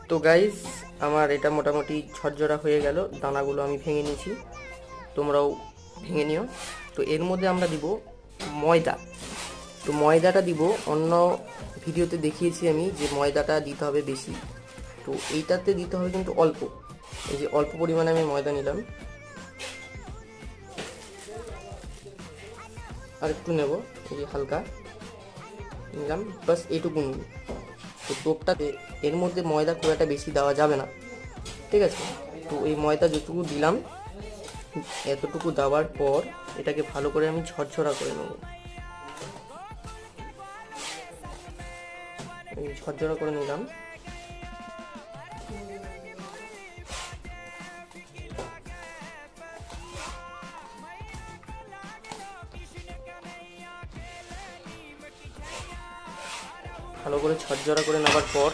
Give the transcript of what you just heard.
তো গাইস, আমার এটা মোটামুটি ঝরঝরা হয়ে গেল, দানাগুলো আমি ভেঙে নিয়েছি, তোমরাও ভেঙে নিও। তো এর মধ্যে আমরা দিব ময়দা। তো ময়দাটা দিব, অন্য ভিডিওতে দেখিয়েছি আমি যে ময়দাটা দিতে হবে বেশি, তো এইটাতে দিতে হবে কিন্তু অল্প। এই যে অল্প পরিমাণে আমি ময়দা নিলাম, আর একটু নেব, এই যে হালকা নিলাম, বাস এইটুকু নিই। তো টোপটাতে এর মধ্যে ময়দা খুব একটা বেশি দেওয়া যাবে না, ঠিক আছে? তো এই ময়দা যতটুকু দিলাম, এতটুকু দেওয়ার পর এটাকে ভালো করে আমি ঝরঝরা করে নেব। এই ঝরঝরা করে নিলাম। ভালো করে ঝরঝরা করে নেওয়ার পর